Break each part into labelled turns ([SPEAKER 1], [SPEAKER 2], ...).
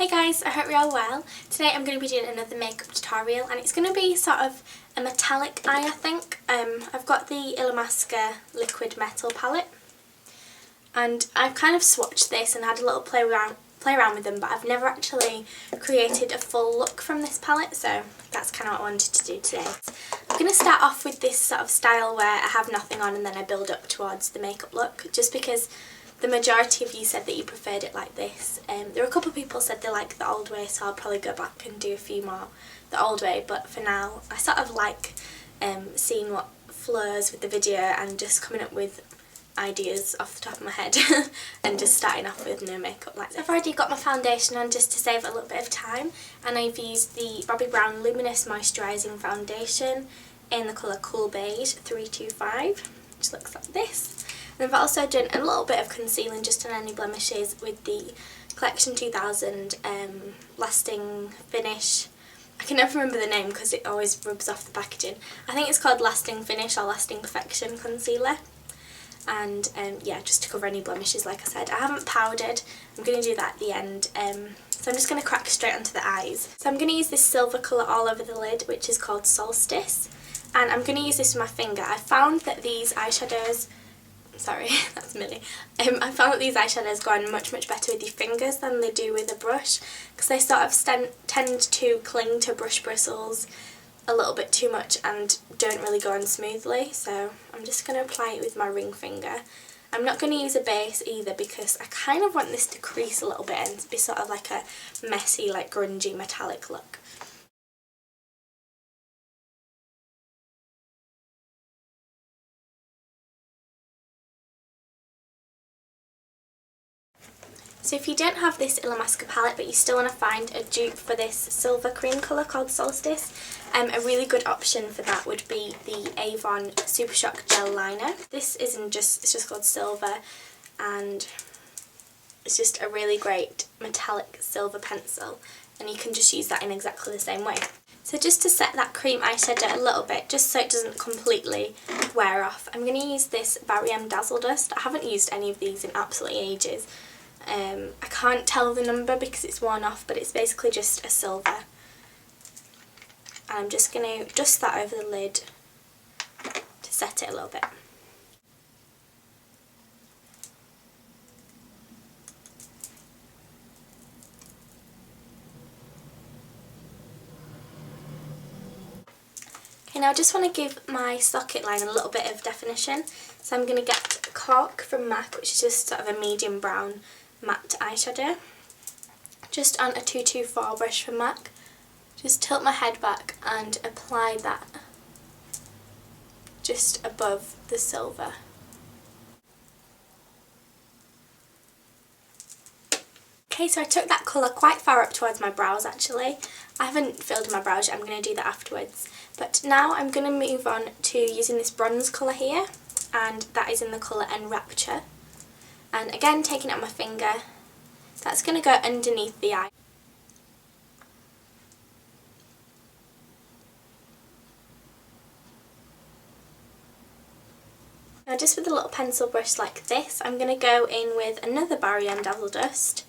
[SPEAKER 1] Hey guys, I hope you're all well. Today I'm going to be doing another makeup tutorial and it's going to be sort of a metallic eye, I think. I've got the Illamasqua Liquid Metal palette and I've kind of swatched this and had a little play around with them, but I've never actually created a full look from this palette, so that's kind of what I wanted to do today. I'm going to start off with this sort of style where I have nothing on and then I build up towards the makeup look, just because the majority of you said that you preferred it like this. There were a couple of people said they like the old way, so I'll probably go back and do a few more the old way, but for now I sort of like seeing what flows with the video and just coming up with ideas off the top of my head and just starting off with no makeup like this. I've already got my foundation on just to save a little bit of time, and I've used the Bobbi Brown Luminous Moisturising Foundation in the colour Cool Beige 325, which looks like this. And I've also done a little bit of concealing just on any blemishes with the Collection 2000 Lasting Finish. I can never remember the name because it always rubs off the packaging. I think it's called Lasting Finish or Lasting Perfection Concealer. And yeah, just to cover any blemishes, like I said. I haven't powdered, I'm going to do that at the end. So I'm just going to crack straight onto the eyes. So I'm going to use this silver colour all over the lid, which is called Solstice. And I'm going to use this with my finger. I found that these eyeshadows, sorry, that's Millie. I found that these eyeshadows go on much better with your fingers than they do with a brush, because they sort of tend to cling to brush bristles a little bit too much and don't really go on smoothly. So I'm just going to apply it with my ring finger. I'm not going to use a base either because I kind of want this to crease a little bit and be sort of like a messy, like grungy metallic look. So if you don't have this Illamasqua palette but you still want to find a dupe for this silver cream colour called Solstice, a really good option for that would be the Avon Super Shock Gel Liner. This isn't just, it's just called Silver, and it's just a really great metallic silver pencil, and you can just use that in exactly the same way. So just to set that cream eyeshadow a little bit, just so it doesn't completely wear off, I'm going to use this Barry M Dazzle Dust. I haven't used any of these in absolutely ages. I can't tell the number because it's worn off, but it's basically just a silver. And I'm just going to dust that over the lid to set it a little bit. Okay, now I just want to give my socket line a little bit of definition. So I'm going to get Cork from MAC, which is just sort of a medium brown matte eyeshadow, just on a 224 brush from MAC. Just tilt my head back and apply that just above the silver. Okay, so I took that colour quite far up towards my brows actually. I haven't filled in my brows yet, I'm going to do that afterwards. But now I'm going to move on to using this bronze colour here, and that is in the colour Enrapture. And again, taking it on my finger, that's going to go underneath the eye. Now just with a little pencil brush like this, I'm going to go in with another Barry M Dazzle Dust,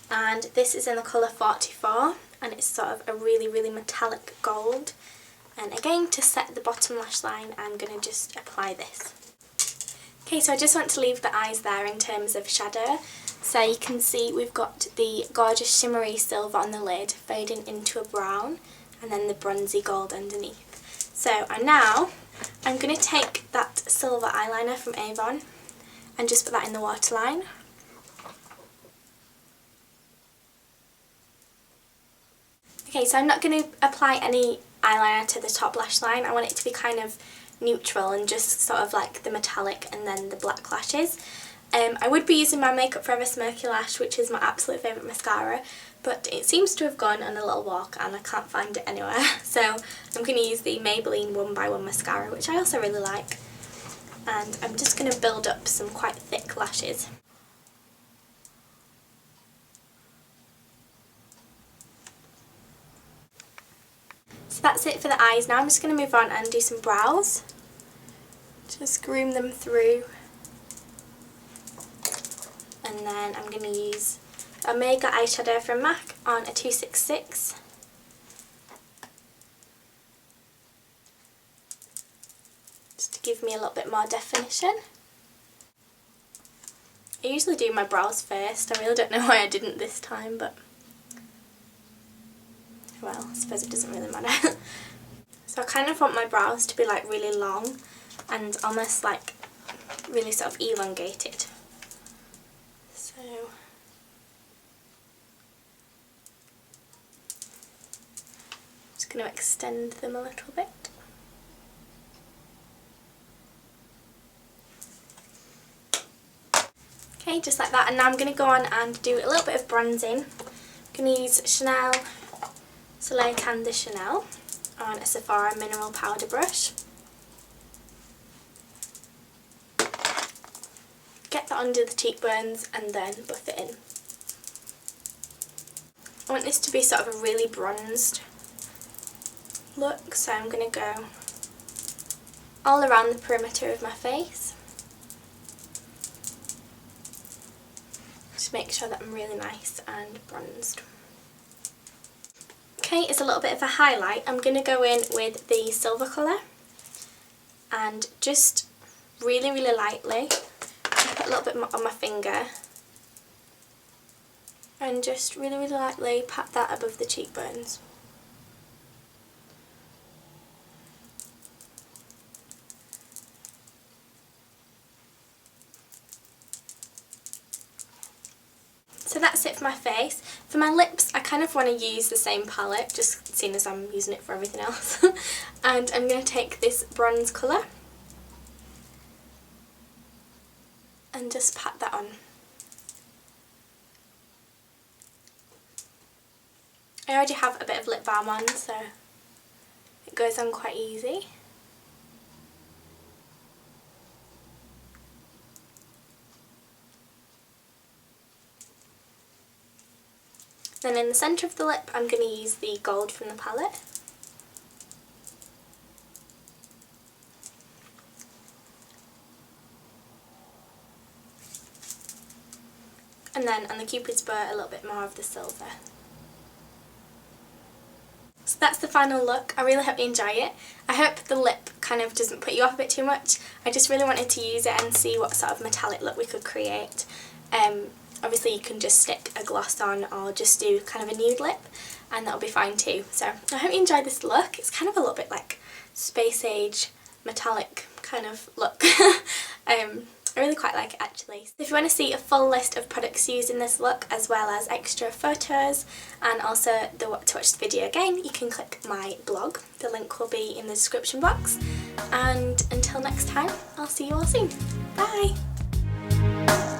[SPEAKER 1] and this is in the colour 44, and it's sort of a really metallic gold. And again, to set the bottom lash line, I'm going to just apply this. Okay, so I just want to leave the eyes there in terms of shadow. So you can see we've got the gorgeous shimmery silver on the lid fading into a brown, and then the bronzy gold underneath. So I'm going to take that silver eyeliner from Avon and just put that in the waterline. Okay, so I'm not going to apply any eyeliner to the top lash line. I want it to be kind of neutral and just sort of like the metallic and then the black lashes. I would be using my Makeup Forever Smoky Lash, which is my absolute favourite mascara, but it seems to have gone on a little walk and I can't find it anywhere. So I'm going to use the Maybelline 1x1 mascara, which I also really like. And I'm just going to build up some quite thick lashes. So that's it for the eyes. Now I'm just going to move on and do some brows. Just groom them through. And then I'm going to use Omega eyeshadow from MAC on a 266. Just to give me a little bit more definition. I usually do my brows first. I really don't know why I didn't this time, but well, I suppose it doesn't really matter. So I kind of want my brows to be like really long and almost like really sort of elongated. So just going to extend them a little bit. Okay, just like that, and now I'm going to go on and do a little bit of bronzing. I'm going to use Chanel Soleil Can de Chanel on a Sephora mineral powder brush. Get that under the cheekbones and then buff it in. I want this to be sort of a really bronzed look, so I'm going to go all around the perimeter of my face. Just make sure that I'm really nice and bronzed. Okay, it's a little bit of a highlight. I'm going to go in with the silver colour and just really, really lightly put a little bit more on my finger and just really, really lightly pat that above the cheekbones. So that's it for my face. For my lips, I kind of want to use the same palette, just seeing as I'm using it for everything else. And I'm going to take this bronze colour and just pat that on. I already have a bit of lip balm on, so it goes on quite easy. Then in the centre of the lip, I'm going to use the gold from the palette. And then on the Cupid's bow, a little bit more of the silver. So that's the final look. I really hope you enjoy it. I hope the lip kind of doesn't put you off a bit too much. I just really wanted to use it and see what sort of metallic look we could create. Obviously you can just stick a gloss on or just do kind of a nude lip and that'll be fine too. So I hope you enjoyed this look. It's kind of a little bit like space age metallic kind of look. I really quite like it actually. So if you want to see a full list of products used in this look as well as extra photos and also to watch the video again, you can click my blog. The link will be in the description box. And until next time, I'll see you all soon. Bye!